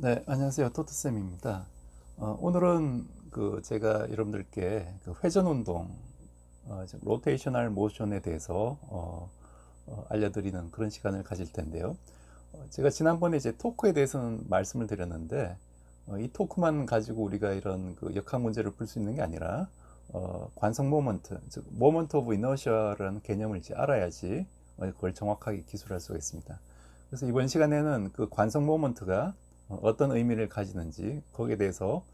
네, 안녕하세요. 토트쌤입니다. 오늘은 제가 여러분들께 그 회전 운동, 로테이셔널 모션에 대해서 알려드리는 그런 시간을 가질 텐데요. 제가 지난번에 이제 토크에 대해서는 말씀을 드렸는데, 이 토크만 가지고 우리가 이런 그 역학 문제를 풀 수 있는 게 아니라, 관성 모먼트, 즉 모먼트 오브 이너시아라는 개념을 이제 알아야지 그걸 정확하게 기술할 수가 있습니다. 그래서 이번 시간에는 그 관성 모먼트가 어떤 의미를 가지는지 거기에 대해서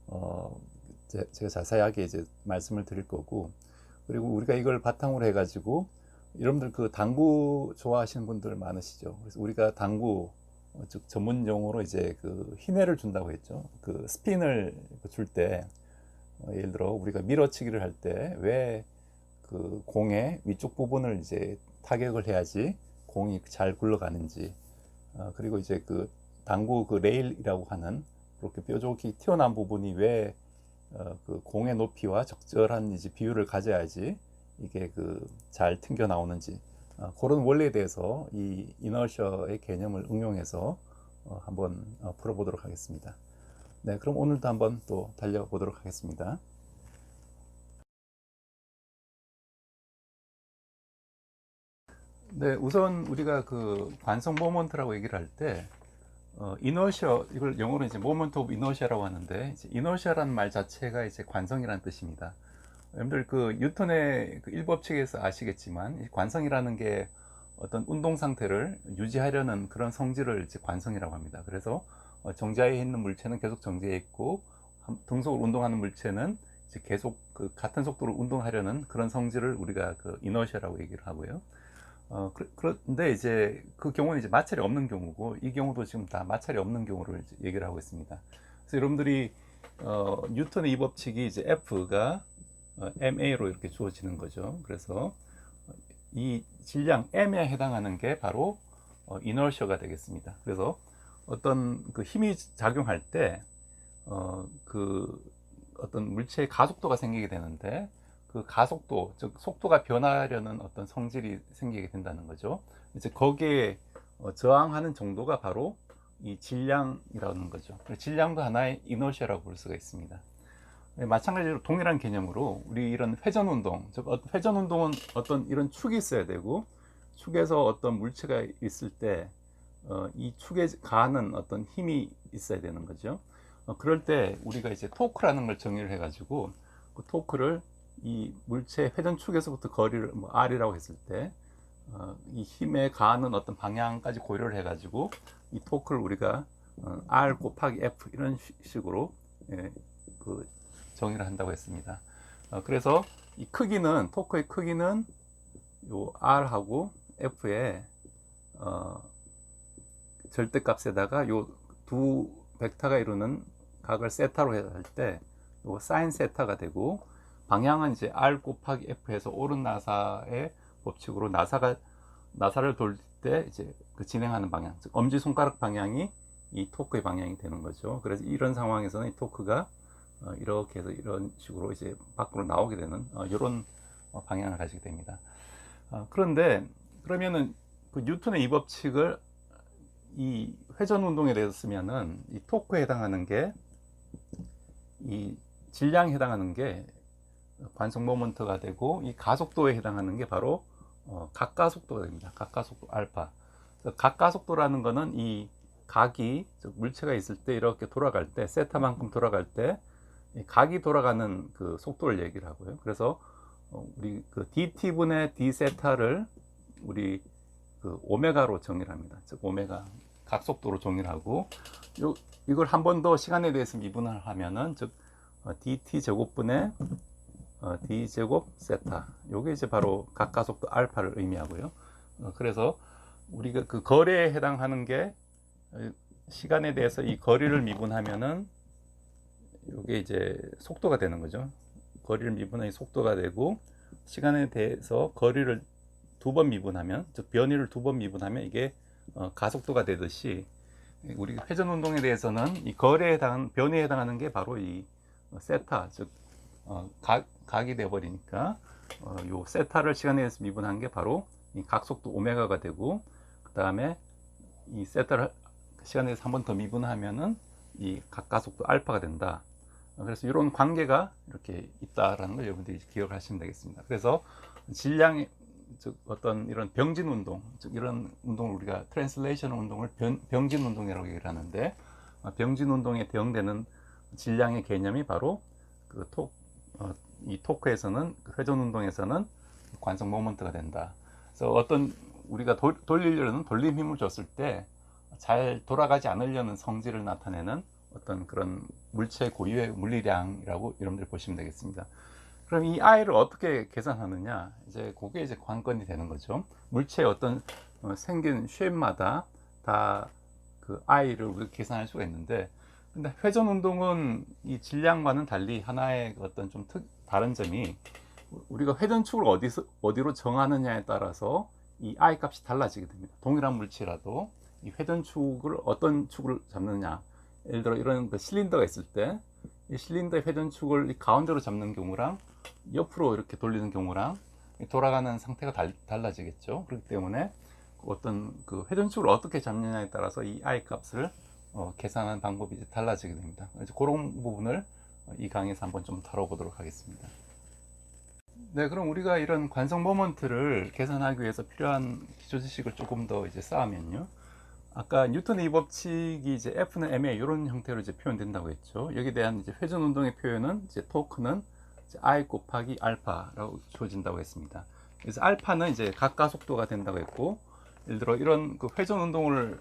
어, 제가 자세하게 이제 말씀을 드릴 거고, 그리고 우리가 이걸 바탕으로 해가지고 여러분들 그 당구 좋아하시는 분들 많으시죠. 그래서 우리가 당구 즉 전문 용어로 이제 그 희내를 준다고 했죠. 그 스핀을 줄 때 예를 들어 우리가 밀어치기를 할 때 왜 그 공의 위쪽 부분을 이제 타격을 해야지 공이 잘 굴러가는지, 그리고 이제 그 당구 그 레일이라고 하는 그렇게 뾰족히 튀어나온 부분이 왜 그 공의 높이와 적절한 이제 비율을 가져야지 이게 그 잘 튕겨 나오는지, 그런 원리에 대해서 이 이너셔의 개념을 응용해서 한번 풀어보도록 하겠습니다. 네, 그럼 오늘도 한번 또 달려보도록 하겠습니다. 네, 우선 우리가 그 관성 모먼트라고 얘기를 할 때, 이너셔, 이걸 영어로 이제 모먼트 오브 이너시아라고 하는데, 이제 이너시아라는 말 자체가 이제 관성이라는 뜻입니다. 여러분들 그 뉴턴의 그 일법칙에서 아시겠지만, 이 관성이라는 게 어떤 운동 상태를 유지하려는 그런 성질을 이제 관성이라고 합니다. 그래서 정지하에 있는 물체는 계속 정지해 있고, 등속을 운동하는 물체는 이제 계속 그 같은 속도로 운동하려는 그런 성질을 우리가 그 이너시아라고 얘기를 하고요. 그런데 이제 그 경우는 이제 마찰이 없는 경우고, 이 경우도 지금 다 마찰이 없는 경우를 이제 얘기를 하고 있습니다. 그래서 여러분들이 뉴턴의 이 법칙이 이제 F가 ma로 이렇게 주어지는 거죠. 그래서 이 질량 m에 해당하는 게 바로 이너셔가 되겠습니다. 그래서 어떤 그 힘이 작용할 때 그 어떤 물체의 가속도가 생기게 되는데, 그 가속도, 즉 속도가 변하려는 어떤 성질이 생기게 된다는 거죠. 이제 거기에 저항하는 정도가 바로 이 질량이라는 거죠. 질량도 하나의 이너시아라고 볼 수가 있습니다. 네, 마찬가지로 동일한 개념으로 우리 이런 회전 운동, 즉 회전 운동은 어떤 이런 축이 있어야 되고, 축에서 어떤 물체가 있을 때 이 축에 가하는 어떤 힘이 있어야 되는 거죠. 그럴 때 우리가 이제 토크라는 걸 정의를 해가지고, 그 토크를 이 물체 회전축에서부터 거리를 뭐 R이라고 했을 때 이 힘에 가하는 어떤 방향까지 고려를 해가지고 이 토크를 우리가 R 곱하기 F 이런 식으로 예, 그 정의를 한다고 했습니다. 그래서 이 크기는, 토크의 크기는 요 R하고 F의 어, 절대값에다가 요 두 벡터가 이루는 각을 세타로 할 때 요 사인 세타가 되고, 방향은 이제 R 곱하기 F에서 오른 나사의 법칙으로 나사를 돌 때 이제 그 진행하는 방향, 즉 엄지 손가락 방향이 이 토크의 방향이 되는 거죠. 그래서 이런 상황에서는 이 토크가 이렇게 해서 이런 식으로 이제 밖으로 나오게 되는 이런 방향을 가지게 됩니다. 그런데 그러면은 그 뉴턴의 이 법칙을 이 회전 운동에 대해서 쓰면은 이 토크에 해당하는 게, 이 질량에 해당하는 게 관성 모먼트가 되고, 이 가속도에 해당하는 게 바로 각가속도가 됩니다. 각가속도 알파. 각가속도라는 거는 이 각이, 즉 물체가 있을 때 이렇게 돌아갈 때, 세타만큼 돌아갈 때 각이 돌아가는 그 속도를 얘기를 하고요. 그래서 우리 그 dt분의 d 세타를 우리 그 오메가로 정의를 합니다. 즉 오메가 각속도로 정의를 하고, 이걸 한 번 더 시간에 대해서 미분을 하면은, 즉 dt 제곱분의 d 제곱 세타, 요게 이제 바로 각가속도 알파를 의미하고요. 그래서 우리가 그 거리에 해당하는 게 시간에 대해서 이 거리를 미분하면은 요게 이제 속도가 되는 거죠. 거리를 미분하니 속도가 되고, 시간에 대해서 거리를 두 번 미분하면, 즉 변이를 두 번 미분하면 이게 가속도가 되듯이, 우리 회전 운동에 대해서는 이 거리에 해당하는, 변이에 해당하는 게 바로 이 세타, 즉 각이 되어버리니까 요 세타를 시간에 대해서 미분한 게 바로 이 각속도 오메가가 되고, 그 다음에 이 세타를 시간에 대해서 한 번 더 미분하면은 이 각가속도 알파가 된다. 그래서 이런 관계가 이렇게 있다라는 걸 여러분들이 기억하시면 되겠습니다. 그래서 질량의 즉 어떤 이런 병진 운동, 즉 이런 운동을 우리가 트랜슬레이션 운동을 병진 운동이라고 얘기를 하는데, 병진 운동에 대응되는 질량의 개념이 바로 이 토크에서는, 회전 운동에서는 관성 모먼트가 된다. 그래서 어떤 우리가 돌리려는 돌림 힘을 줬을 때 잘 돌아가지 않으려는 성질을 나타내는 어떤 그런 물체 고유의 물리량이라고 여러분들 보시면 되겠습니다. 그럼 이 I를 어떻게 계산하느냐, 이제 그게 이제 관건이 되는 거죠. 물체의 어떤 생긴 쉐입마다 다 그 I를 우리가 계산할 수가 있는데, 근데 회전 운동은 이 질량과는 달리 하나의 어떤 좀 다른 점이, 우리가 회전축을 어디로 정하느냐에 따라서 이 I 값이 달라지게 됩니다. 동일한 물체라도 이 회전축을 어떤 축을 잡느냐, 예를 들어 이런 그 실린더가 있을 때 이 실린더의 회전축을 이 가운데로 잡는 경우랑 옆으로 이렇게 돌리는 경우랑 돌아가는 상태가 달라지겠죠. 그렇기 때문에 어떤 그 회전축을 어떻게 잡느냐에 따라서 이 I 값을 계산하는 방법이 이제 달라지게 됩니다. 그래서 그런 부분을 이 강의에서 한번 좀 다뤄보도록 하겠습니다. 네, 그럼 우리가 이런 관성 모먼트를 계산하기 위해서 필요한 기초 지식을 조금 더 이제 쌓으면요. 아까 뉴턴의 이 법칙이 이제 F는 M에 이런 형태로 이제 표현된다고 했죠. 여기에 대한 이제 회전 운동의 표현은 이제 토크는 이제 I 곱하기 알파라고 주어진다고 했습니다. 그래서 알파는 이제 각가속도가 된다고 했고, 예를 들어 이런 그 회전 운동을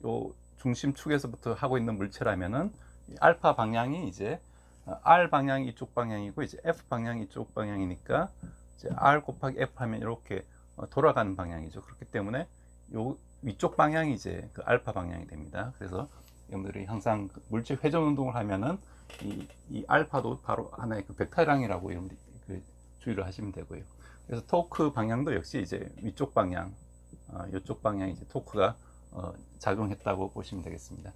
요 중심축에서부터 하고 있는 물체라면은 알파 방향이 이제 R 방향이 이쪽 방향이고 이제 F 방향이 이쪽 방향이니까 이제 R 곱하기 F 하면 이렇게 돌아가는 방향이죠. 그렇기 때문에 요 위쪽 방향이 이제 그 알파 방향이 됩니다. 그래서 여러분들이 항상 물체 회전 운동을 하면은 이 알파도 바로 하나의 그 벡터량이라고 여러분들이 그 주의를 하시면 되고요. 그래서 토크 방향도 역시 이제 위쪽 방향, 이쪽 방향이 이제 토크가 작용했다고 보시면 되겠습니다.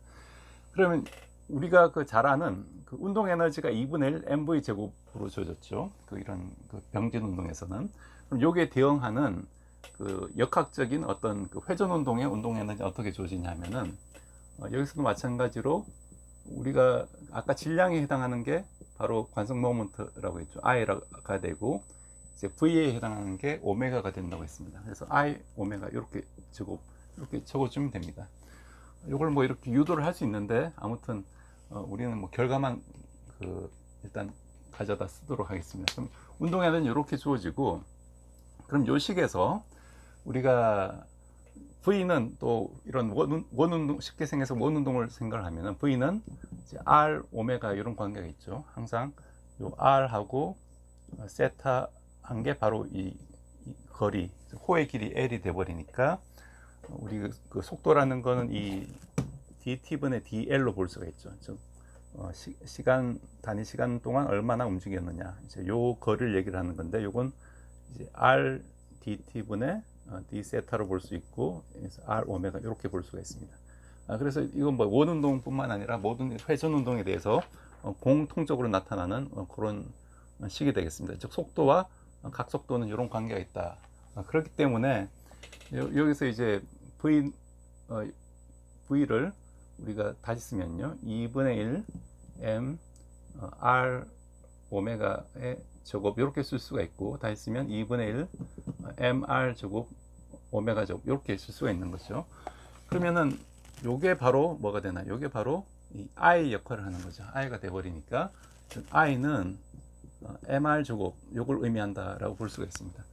그러면 우리가 그 잘 아는 그 운동 에너지가 2분의 1 mv 제곱으로 주어졌죠. 그 이런 그 병진 운동에서는. 그럼 요게 대응하는 그 역학적인 어떤 그 회전 운동의 운동 에너지 어떻게 주어지냐면은, 여기서도 마찬가지로 우리가 아까 질량에 해당하는 게 바로 관성 모먼트라고 했죠. I가 되고 이제 V에 해당하는 게 오메가가 된다고 했습니다. 그래서 I 오메가 이렇게 적어주면 됩니다. 이걸 뭐 이렇게 유도를 할 수 있는데, 아무튼 우리는 뭐 결과만 일단 가져다 쓰도록 하겠습니다. 그럼 운동 에너지는 이렇게 주어지고, 그럼 요 식에서 우리가 V는 또 이런 원운동, 쉽게 생겨서 원운동을 생각을 하면은 V는 이제 R, 오메가 이런 관계가 있죠. 항상 요 R하고 세타 한 게 바로 이 거리, 호의 길이 L이 돼버리니까 우리 그 속도라는 거는 이 dt분의 dl로 볼 수가 있죠. 즉 단위 시간 동안 얼마나 움직였느냐, 이제 요 거리를 얘기를 하는 건데, 요건 이제 r dt분의 d 세타로 볼 수 있고, 그래서 r 오메가 이렇게 볼 수가 있습니다. 그래서 이건 뭐 원운동뿐만 아니라 모든 회전 운동에 대해서 공통적으로 나타나는 그런 식이 되겠습니다. 즉 속도와 각속도는 이런 관계가 있다. 그렇기 때문에 여기서 이제 V를 우리가 다시 쓰면요, 2분의 1 M R 오메가의 제곱 이렇게 쓸 수가 있고, 다시 쓰면 2분의 1 MR 제곱 오메가 제곱 이렇게 쓸 수가 있는 거죠. 그러면은 요게 바로 뭐가 되나? 요게 바로 이 I 역할을 하는 거죠. I가 돼버리니까 I는 MR 제곱 요걸 의미한다라고 볼 수가 있습니다.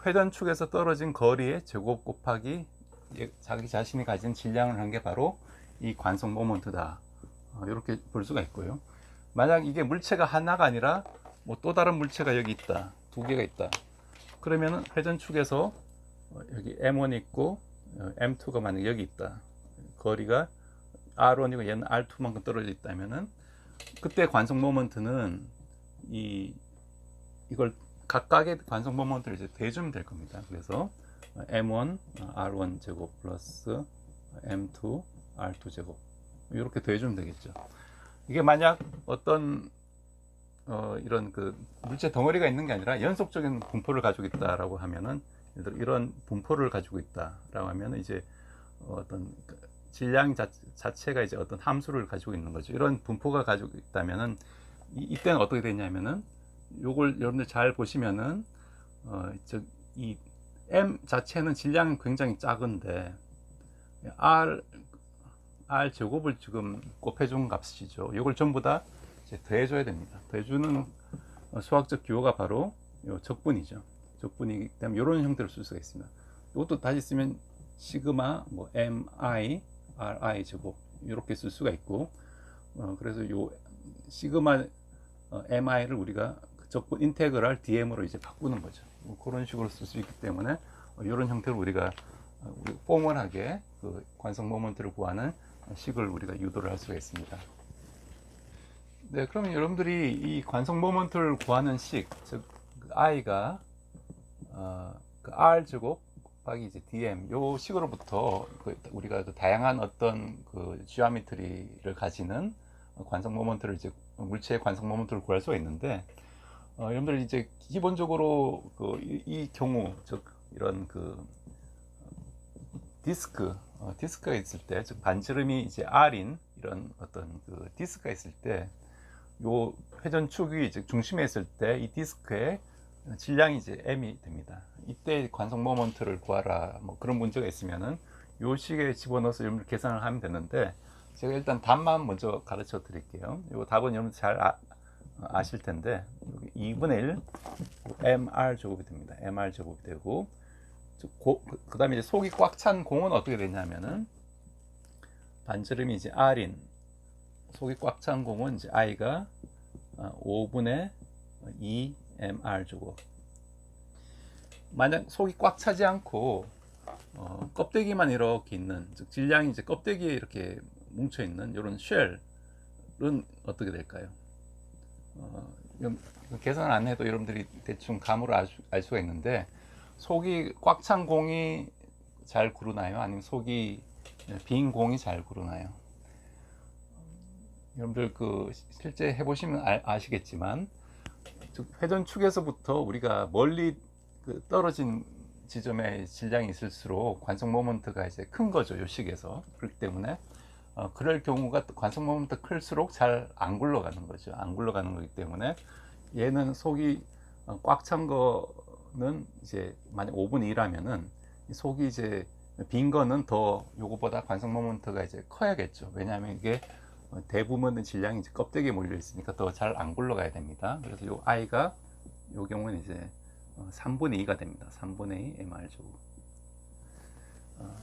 회전축에서 떨어진 거리의 제곱 곱하기 자기 자신이 가진 질량을 한 게 바로 이 관성 모먼트다. 이렇게 볼 수가 있고요. 만약 이게 물체가 하나가 아니라 뭐 또 다른 물체가 여기 있다, 두 개가 있다, 그러면은 회전축에서 여기 M1이 있고 M2가 만약 여기 있다, 거리가 R1이고 얘는 R2만큼 떨어져 있다면은 그때 관성 모먼트는 이걸 각각의 관성 모먼트를 이제 대주면 될 겁니다. 그래서 M1 R1 제곱 플러스 M2 R2 제곱 이렇게 대주면 되겠죠. 이게 만약 어떤 이런 그 물체 덩어리가 있는 게 아니라 연속적인 분포를 가지고 있다라고 하면은, 예를 들어 이런 분포를 가지고 있다라고 하면은 이제 어떤 질량 자체가 이제 어떤 함수를 가지고 있는 거죠. 이런 분포가 가지고 있다면은 이때는 어떻게 되냐면은 요걸 여러분들 잘 보시면은 이 m 자체는 질량은 굉장히 작은데 r 제곱을 지금 곱해준 값이죠. 이걸 전부 다 이제 더해줘야 됩니다. 더해주는 수학적 기호가 바로 요 적분이죠. 적분이기 때문에 이런 형태로 쓸 수가 있습니다. 이것도 다시 쓰면 시그마 뭐 mi ri 제곱 이렇게 쓸 수가 있고, 그래서 요 시그마 mi를 우리가 적분 인테그랄 dm으로 이제 바꾸는 거죠. 그런 식으로 쓸 수 있기 때문에 이런 형태로 우리가 포멀하게 그 관성 모먼트를 구하는 식을 우리가 유도를 할 수가 있습니다. 네, 그러면 여러분들이 이 관성 모먼트를 구하는 식, 즉 i가 그 r 제곱 곱하기 이제 dm 요 식으로부터 우리가 그 다양한 어떤 그 지오메트리를 가지는 관성 모먼트를 이제 물체의 관성 모먼트를 구할 수가 있는데, 여러분들 이제 기본적으로 이 경우 즉 이런 그 디스크가 있을 때, 즉 반지름이 이제 r인 이런 어떤 그 디스크가 있을 때, 요 회전축이 이제 중심에 있을 때 이 디스크의 질량이 이제 m이 됩니다. 이때 관성 모먼트를 구하라 뭐 그런 문제가 있으면은 요 식에 집어넣어서 여러분들 계산을 하면 되는데, 제가 일단 답만 먼저 가르쳐 드릴게요. 요 답은 여러분 잘 아실 텐데 2분의 1 mr 제곱이 됩니다. mr 제곱이 되고, 그 다음에 이제 속이 꽉 찬 공은 어떻게 되냐면은 반지름이 이제 r인 속이 꽉 찬 공은 이제 i가 5분의 2 mr 제곱. 만약 속이 꽉 차지 않고 껍데기만 이렇게 있는, 즉 질량이 이제 껍데기에 이렇게 뭉쳐 있는 이런 쉘은 어떻게 될까요? 계산 안 해도 여러분들이 대충 감으로 알 수가 있는데, 속이 꽉 찬 공이 잘 구르나요? 아니면 속이 빈 공이 잘 구르나요? 여러분들 그 실제 해보시면 아시겠지만, 회전축에서부터 우리가 멀리 그 떨어진 지점에 질량이 있을수록 관성 모먼트가 이제 큰 거죠, 요 식에서. 그렇기 때문에 그럴 경우가 관성 모먼트 클수록 잘 안 굴러가는 거죠. 안 굴러가는 거기 때문에 얘는 속이 꽉 찬 거는 이제 만약 5분의 2라면은 속이 이제 빈 거는 더 요거보다 관성 모먼트가 이제 커야겠죠. 왜냐하면 이게 대부분의 질량이 이제 껍데기에 몰려 있으니까 더 잘 안 굴러가야 됩니다. 그래서 요 i가 요 경우는 이제 3분의 2가 됩니다. 3분의 2 mr 제곱.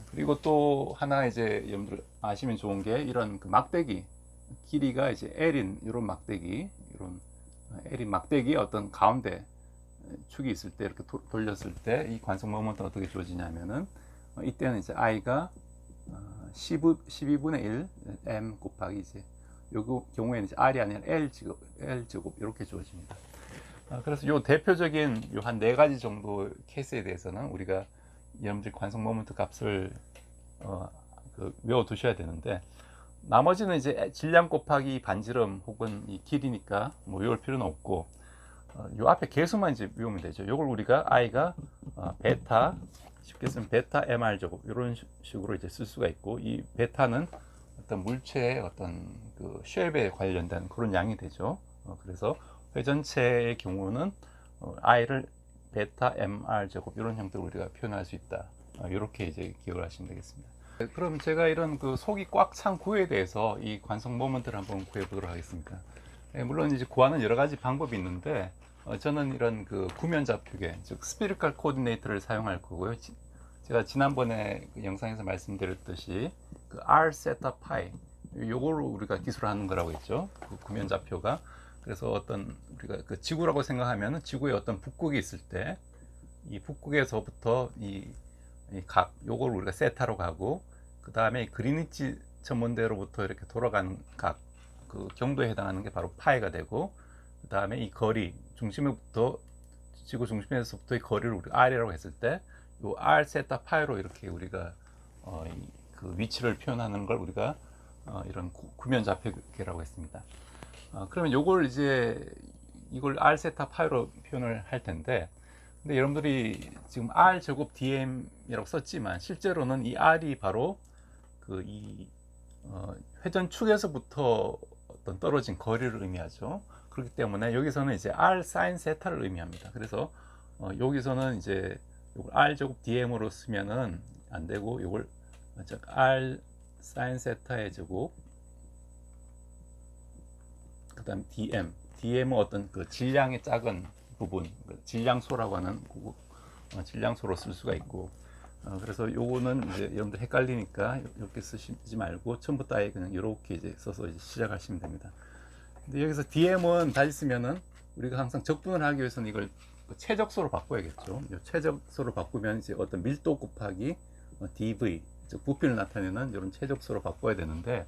그리고 또 하나 이제 여러분들 아시면 좋은 게, 이런 그 막대기 길이가 이제 L인 이런 막대기, 이런 L인 막대기 어떤 가운데 축이 있을 때 이렇게 돌렸을 때 이 관성 모먼트는 어떻게 주어지냐면은 이때는 이제 i가 12분의 1 m 곱하기 이제 요 경우에는 이제 r이 아니라 l 제곱 이렇게 주어집니다. 그래서 요 대표적인 요 한 4가지 정도 케이스에 대해서는 우리가 여러분들 관성 모먼트 값을 외워 두셔야 되는데, 나머지는 이제 질량 곱하기 반지름 혹은 이 길이니까 뭐 외울 필요는 없고, 요 앞에 계수만 이제 외우면 되죠. 요걸 우리가 i가 베타, 쉽게 쓰면 베타 mr 제곱 이런 식으로 이제 쓸 수가 있고, 이 베타는 어떤 물체의 어떤 그 쉐입에 관련된 그런 양이 되죠. 그래서 회전체의 경우는 i를 베타 mr 제곱 이런 형태로 우리가 표현할 수 있다. 이렇게 이제 기억을 하시면 되겠습니다. 그럼 제가 이런 그 속이 꽉 찬 구에 대해서 이 관성 모먼트를 한번 구해 보도록 하겠습니다. 물론 이제 구하는 여러 가지 방법이 있는데, 저는 이런 그 구면 좌표계, 즉 스피리컬 코디네이터를 사용할 거고요. 제가 지난번에 그 영상에서 말씀드렸듯이 그 r 세타 파이 요거로 우리가 기술하는 거라고 했죠. 그 구면 좌표가. 그래서 어떤 우리가 그 지구라고 생각하면 지구에 어떤 북극이 있을 때 이 북극에서부터 이 각 요걸 우리가 세타로 가고, 그 다음에 그리니치 전문대로부터 이렇게 돌아가는 각 그 경도에 해당하는 게 바로 파이가 되고, 그 다음에 이 거리 중심부터 지구 중심에서부터의 거리를 우리가 r이라고 했을 때 요 r 세타 파이로 이렇게 우리가 그 위치를 표현하는 걸 우리가 이런 구면 좌표계라고 했습니다. 그러면 요걸 이제 이걸 r 세타 파이로 표현을 할 텐데, 근데 여러분들이 지금 r 제곱 dm이라고 썼지만 실제로는 이 r이 바로 그 이 회전축에서부터 어떤 떨어진 거리를 의미하죠. 그렇기 때문에 여기서는 이제 r sin 세타를 의미합니다. 그래서 여기서는 이제 이걸 r 제곱 dm으로 쓰면은 안 되고 이걸 r sin 세타의 제곱 그다음 dm은 어떤 그 질량의 작은 부분, 질량소라고 하는 질량소로 쓸 수가 있고, 그래서 요거는 이제 여러분들 헷갈리니까 이렇게 쓰시지 말고 처음부터 아예 그냥 이렇게 이제 써서 이제 시작하시면 됩니다. 근데 여기서 dm은 다시 쓰면은 우리가 항상 적분을 하기 위해서는 이걸 최적소로 바꿔야겠죠. 최적소로 바꾸면 이제 어떤 밀도 곱하기 dv, 즉 부피를 나타내는 이런 최적소로 바꿔야 되는데,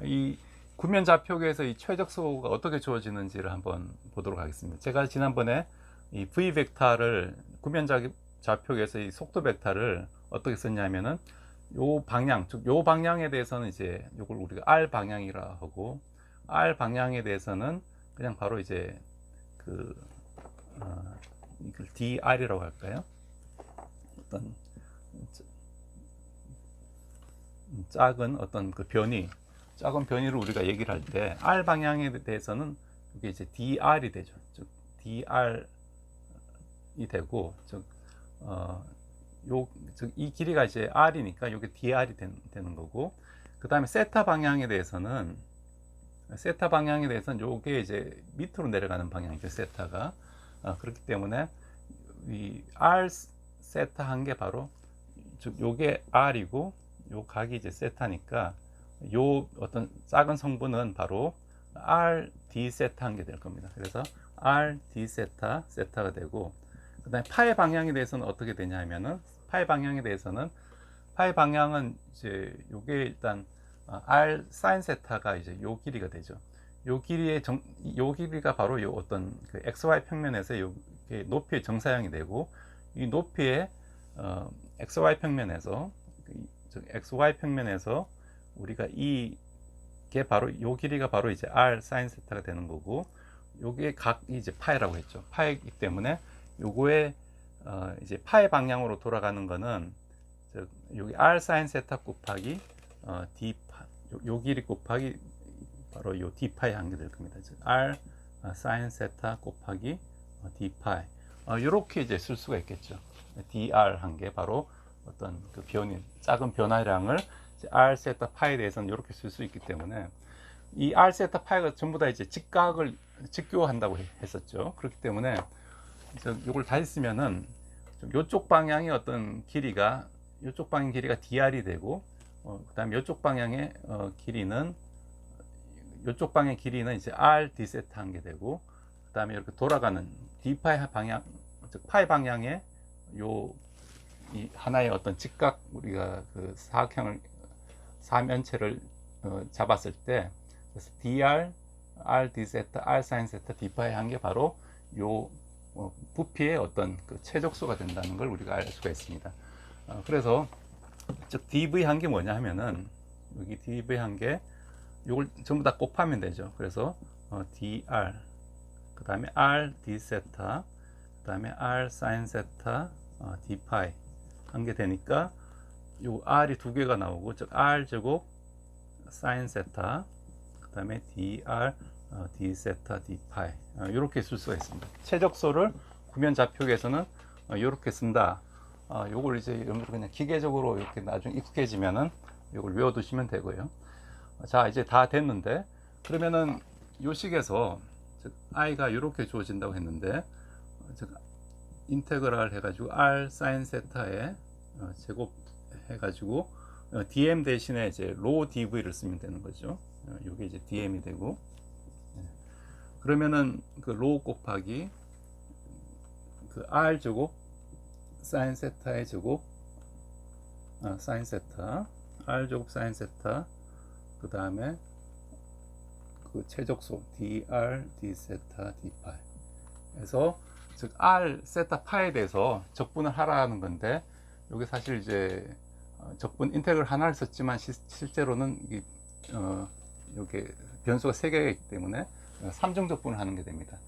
이 구면 좌표계에서 이 최적소가 어떻게 주어지는지를 한번 보도록 하겠습니다. 제가 지난번에 이 v 벡터를 구면 좌표계에서 이 속도 벡터를 어떻게 썼냐면은 요 방향, 즉 요 방향에 대해서는 이제 요걸 우리가 r 방향이라 하고, r 방향에 대해서는 그냥 바로 이제 그 이걸 dr이라고 할까요? 어떤 작은 어떤 그 작은 변이를 우리가 얘기를 할 때 r 방향에 대해서는 이게 이제 dr이 되죠. 즉 dr이 되고, 즉 이 길이가 이제 r이니까 이게 dr이 되는 거고, 그 다음에 세타 방향에 대해서는 요게 이제 밑으로 내려가는 방향이죠. 세타가. 그렇기 때문에 이 r 세타 한 게 바로, 즉 요게 r이고 요 각이 이제 세타니까 요 어떤 작은 성분은 바로 r d 세타 한 게 될 겁니다. 그래서 r d 세타가 되고, 그 다음에 파의 방향에 대해서는 어떻게 되냐 하면은, 파의 방향은 이제 요게 일단 r sin 세타가 이제 요 길이가 되죠. 요 길이가 바로 요 어떤 그 xy 평면에서 요 높이의 정사형이 되고, 이 높이의 xy 평면에서 우리가 이게 바로 요 길이가 바로 이제 r sin 세타가 되는 거고, 요게 각이 이제 파이라고 했죠. 파이기 때문에 요거의 이제 파의 방향으로 돌아가는 거는 즉 여기 r sin 세타 곱하기 d 요 길이 곱하기 바로 요 d 파이 한 게 될 겁니다. 즉 r sin 세타 곱하기 d 파이, 이렇게 이제 쓸 수가 있겠죠. dr 한 게 바로 어떤 그 작은 변화량을 r 세타 파이에 대해서는 이렇게 쓸 수 있기 때문에, 이 r 세타 파이가 전부 다 이제 직교한다고 했었죠. 그렇기 때문에 이걸 다시 쓰면은 이쪽 방향의 어떤 길이가, 이쪽 방향 길이가 dr이 되고, 그다음에 이쪽 방향의 길이는 이제 r d 세타 한 게 되고, 그다음에 이렇게 돌아가는 d 파이 방향, 즉 파이 방향의 이 하나의 어떤 직각, 우리가 그 사면체를 잡았을 때, 그래서 dr, r d 세타, r sin 세타, d 파이 한 게 바로 요 부피의 어떤 그 최적수가 된다는 걸 우리가 알 수가 있습니다. 그래서 즉 dv 한 게 뭐냐 하면은, 여기 dv 한 게 요걸 전부 다 곱하면 되죠. 그래서 dr, 그 다음에 r d 세타, 그 다음에 r sin 세타 d 파이 한 게 되니까 요 r이 두 개가 나오고, 즉 r 제곱 sin 세타, 그 다음에 dr d 세타 d 파이, 이렇게 쓸 수가 있습니다. 최적소를 구면 좌표계에서는 이렇게 쓴다. 요걸 이제 여러분들 그냥 기계적으로 이렇게 나중에 익숙해지면은 요걸 외워두시면 되고요. 자, 이제 다 됐는데, 그러면은 요 식에서 즉 i가 이렇게 주어진다고 했는데, 즉 인테그랄 해가지고 r sin 세타에 제곱 해가지고 dm 대신에 이제 rho dv를 쓰면 되는 거죠. 요게 이제 dm이 되고, 그러면은 그 rho 곱하기 그 r 제곱 sin 세타의 제곱, sin 세타, r 제곱 sin 세타, 그 다음에 그 최적소 dr d 세타 d 파이 에서, 즉 r 세타 파이에 대해서 적분을 하라는 건데, 여기 사실 이제 적분 인테그럴 하나를 썼지만 실제로는 이게 변수가 3개가 있기 때문에 3중 적분을 하는 게 됩니다.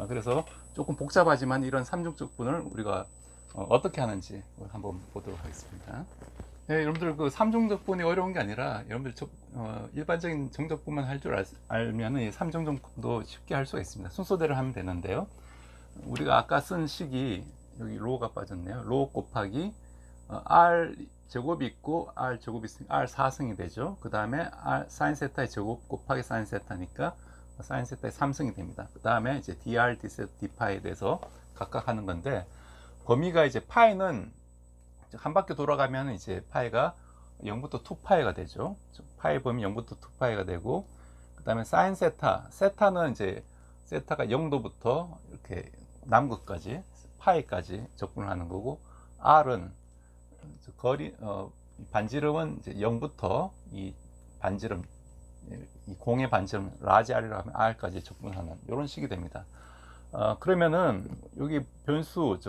그래서 조금 복잡하지만 이런 3중 적분을 우리가 어떻게 하는지 한번 보도록 하겠습니다. 네, 여러분들 그 삼중적분이 어려운 게 아니라 여러분들 일반적인 정적분만 할 줄 알면 이 삼중적분도 쉽게 할 수가 있습니다. 순서대로 하면 되는데요. 우리가 아까 쓴 식이 여기 로가 빠졌네요. 로 곱하기 r 제곱이 있고 r 제곱이 있으니까 r 4승이 되죠. 그 다음에 r 사인 세타의 제곱 곱하기 사인 세타니까 사인 세타의 3승이 됩니다. 그 다음에 이제 dr, d세타, d파에 대해서 각각 하는 건데, 범위가 이제 파이는 한 바퀴 돌아가면 이제 파이가 0부터 2파이가 되죠. 파이 범위 0부터 2파이가 되고, 그 다음에 사인 세타, 세타는 이제 세타가 0도부터 이렇게 남극까지 파이까지 적분을 하는 거고, r은 거리 반지름은 이제 0부터 이 반지름, 이 공의 반지름 라지 r이라고 하면 r까지 적분하는 이런 식이 됩니다. 그러면은 여기 변수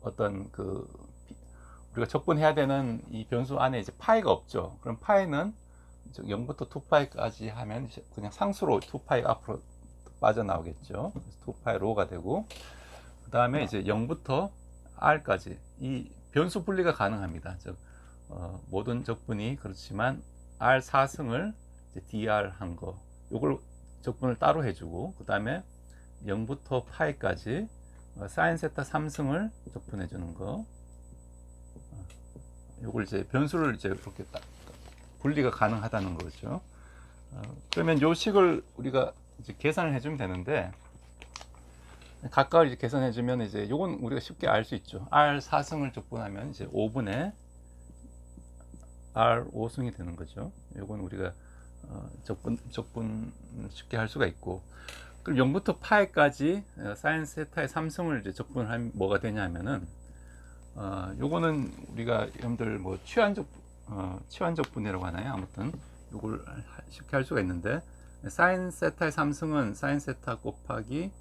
어떤 그 우리가 적분해야 되는 이 변수 안에 이제 파이가 없죠. 그럼 파이는 0부터 2파이까지 하면 그냥 상수로 2파이가 앞으로 빠져나오겠죠. 그래서 2파이 로가 되고, 그 다음에 이제 0부터 r까지 이 변수 분리가 가능합니다. 즉 모든 적분이 그렇지만 r 4승을 dr 한 거, 요걸 적분을 따로 해주고, 그 다음에 0부터 파이까지 사인 세타 3승을 적분해 주는 거, 요걸 이제 변수를 이제 그렇게 딱 분리가 가능하다는 거죠. 그러면 요 식을 우리가 이제 계산을 해주면 되는데, 각각을 이제 계산해주면 이제 요건 우리가 쉽게 알 수 있죠. r 4승을 적분하면 이제 5분의 r 5승이 되는 거죠. 요건 우리가 적분 쉽게 할 수가 있고, 그럼 0부터 파이까지 사인 세타의 3승을 이제 적분을 하면 뭐가 되냐면은, 요거는 우리가 여러분들 뭐 치환적분이라고 하나요? 아무튼 요걸 쉽게 할 수가 있는데, 사인 세타의 3승은 사인 세타 곱하기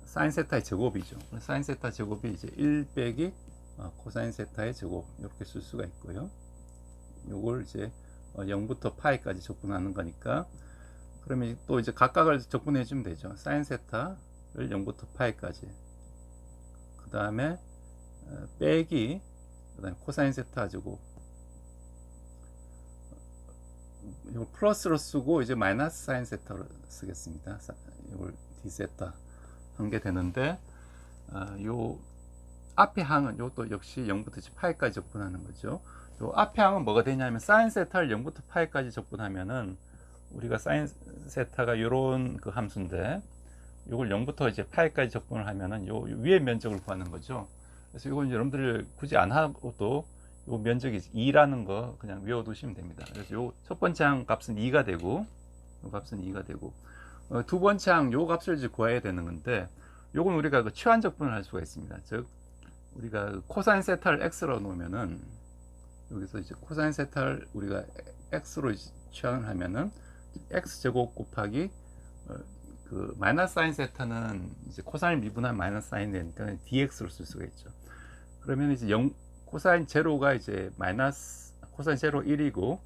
사인 세타의 제곱이죠. 사인 세타 제곱이 이제 1 빼기 코사인 세타의 제곱, 이렇게 쓸 수가 있고요. 요걸 이제 0부터 파이까지 적분하는 거니까, 그러면 또 이제 각각을 적분해 주면 되죠. 사인 세타를 0부터 파이까지, 그 다음에 빼기, 그 다음에 코사인 세타 제곱, 이걸 플러스로 쓰고 이제 마이너스 사인 세타로 쓰겠습니다. 이걸 d 세타 한 게 되는데, 요 앞에 항은 요또 역시 0부터 파이까지 적분하는 거죠. 요 앞에 항은 뭐가 되냐면, 사인 세타를 0부터 파이까지 적분하면은 우리가 사인 세타가 요런 그 함수인데, 요걸 0부터 이제 파이까지 적분을 하면은 요 위의 면적을 구하는 거죠. 그래서 이건 여러분들 굳이 안 하고도 요 면적이 2라는 거 그냥 외워두시면 됩니다. 그래서 요 첫 번째 항 값은 2가 되고, 요 값은 2가 되고, 두 번째 항 요 값을 이제 구해야 되는 건데, 요건 우리가 그 치환 적분을 할 수가 있습니다. 즉 우리가 코사인 세타를 x로 놓으면은, 여기서 이제 코사인 세타를 우리가 x로 치환을 하면은 x 제곱 곱하기 그 마이너스 사인 세타는 이제 코사인 미분한 마이너스 사인 되니까 dx로 쓸 수가 있죠. 그러면 이제 코사인 제로가 이제 코사인 제로 1이고,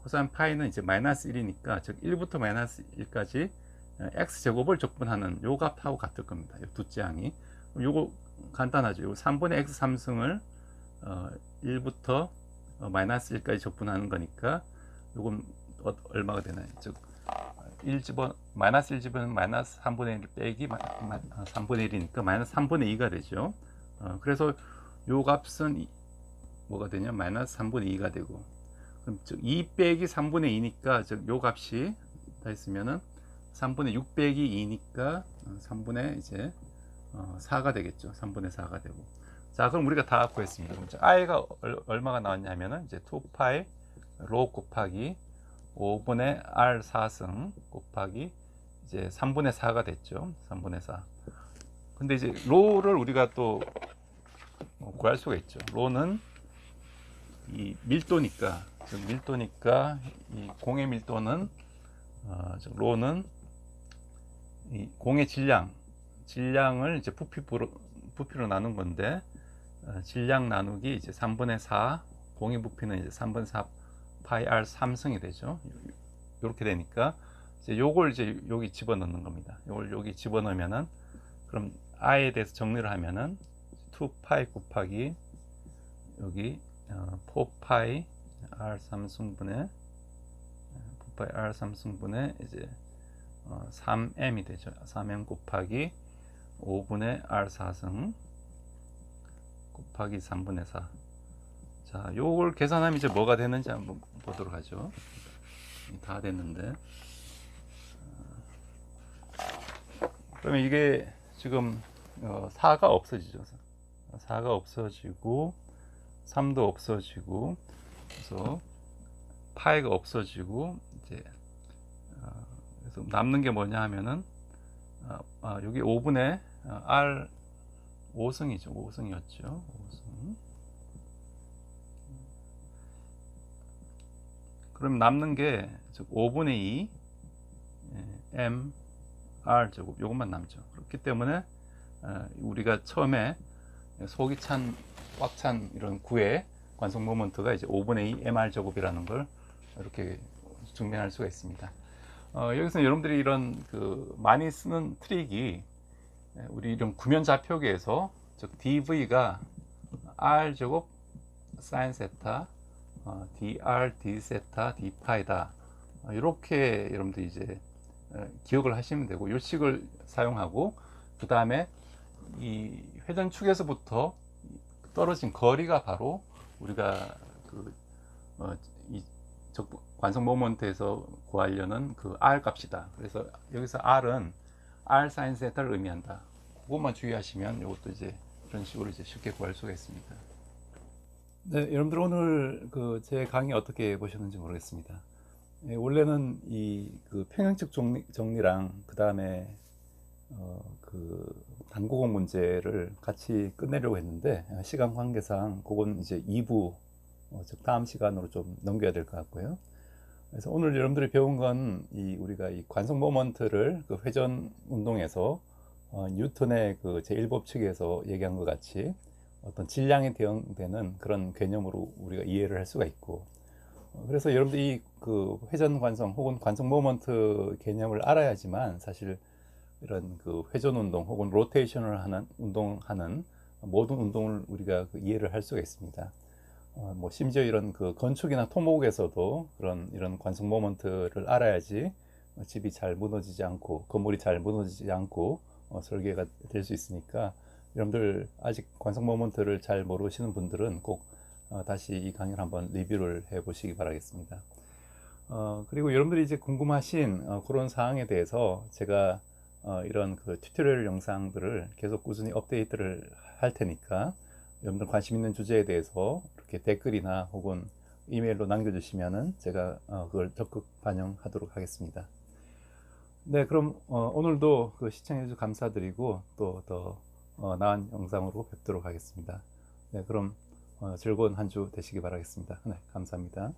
코사인 파이는 이제 마이너스 1이니까, 즉 1부터 마이너스 1까지 x 제곱을 적분하는 요 값하고 같을 겁니다. 요 두째 항이. 요거 간단하죠. 요 3분의 x 3승을 1부터 마이너스 1까지 적분하는 거니까, 요건 얼마가 되나요? 즉 마이너스 1 집어넣으면 마이너스 3분의 1 빼기 3분의 1이니까 마이너스 3분의 2가 되죠. 그래서 요 값은 뭐가 되냐? 마이너스 3분의 2가 되고, 그럼 즉 2 빼기 3분의 2니까 즉 요 값이 다 있으면은 3분의 6 빼기 2니까 3분의 이제 4가 되겠죠. 3분의 4가 되고. 자, 그럼 우리가 다 구했습니다. 그럼 i가 얼마가 나왔냐면은 이제 2파이 로 곱하기 5분의 r 4승 곱하기 이제 3분의 4가 됐죠. 3분의 4. 근데 이제 로를 우리가 또 구할 수가 있죠. 로는 이 밀도니까, 이 공의 밀도는 로는 이 공의 질량을 이제 부피로 나눈 건데, 질량 나누기 이제 3분의 4, 공의 부피는 이제 3분의 4 파이 r 3승이 되죠. 이렇게 되니까 이제 요걸 이제 여기 집어넣는 겁니다. 요걸 여기 집어넣으면은, 그럼 i에 대해서 정리를 하면은 2파이 곱하기 여기 4파이 r 3승분의 이제 3m이 되죠. 3m 곱하기 5분의 r 4승 곱하기 3분의 4. 자, 요걸 계산하면 이제 뭐가 되는지 한번 보도록 하죠. 다 됐는데. 그러면 이게 지금 4가 없어지죠. 4가 없어지고 3도 없어지고, 그래서 파이가 없어지고, 이제 그래서 남는 게 뭐냐 하면은 여기 5분의 r 5승이죠. 5승이었죠. 5승. 그럼 남는 게 즉 5분의 2 m r 제곱, 요것만 남죠. 그렇기 때문에 우리가 처음에 속이 꽉 찬 이런 구의 관성 모먼트가 이제 5분의 2 mr 제곱이라는 걸 이렇게 증명할 수가 있습니다. 여기서 여러분들이 이런 많이 쓰는 트릭이, 우리 이런 구면 좌표계에서 즉 dv가 r 제곱 sin 세타 dr d 세타 d 파이다, 이렇게 여러분들이 이제 기억을 하시면 되고, 요식을 사용하고, 그 다음에 이 회전축에서부터 떨어진 거리가 바로 우리가 이 관성 모먼트에서 구하려는 R 값이다. 그래서 여기서 R은 R sin 세타를 의미한다. 그것만 주의하시면 이것도 이제 이런 식으로 이제 쉽게 구할 수가 있습니다. 네, 여러분들 오늘 제 강의 어떻게 보셨는지 모르겠습니다. 원래는 이 평형측 정리랑 그 다음에 단고공 문제를 같이 끝내려고 했는데, 시간 관계상 그건 이제 2부, 즉 다음 시간으로 좀 넘겨야 될 것 같고요. 그래서 오늘 여러분들이 배운 건 우리가 이 관성 모먼트를 회전 운동에서 뉴턴의 제1법칙에서 얘기한 것 같이 어떤 질량에 대응되는 그런 개념으로 우리가 이해를 할 수가 있고, 그래서 여러분들이 회전 관성 혹은 관성 모먼트 개념을 알아야지만 사실 이런 회전 운동 혹은 로테이션을 운동하는 모든 운동을 우리가 이해를 할 수가 있습니다. 뭐 심지어 이런 건축이나 토목에서도 이런 관성 모먼트를 알아야지 집이 잘 무너지지 않고 건물이 잘 무너지지 않고 설계가 될 수 있으니까, 여러분들 아직 관성 모먼트를 잘 모르시는 분들은 꼭 다시 이 강의를 한번 리뷰를 해 보시기 바라겠습니다. 그리고 여러분들이 이제 궁금하신 그런 사항에 대해서 제가 이런 튜토리얼 영상들을 계속 꾸준히 업데이트를 할 테니까, 여러분들 관심 있는 주제에 대해서 이렇게 댓글이나 혹은 이메일로 남겨주시면은 제가 그걸 적극 반영하도록 하겠습니다. 네, 그럼 오늘도 시청해주셔서 감사드리고, 또 더 나은 영상으로 뵙도록 하겠습니다. 네, 그럼 즐거운 한 주 되시기 바라겠습니다. 네, 감사합니다.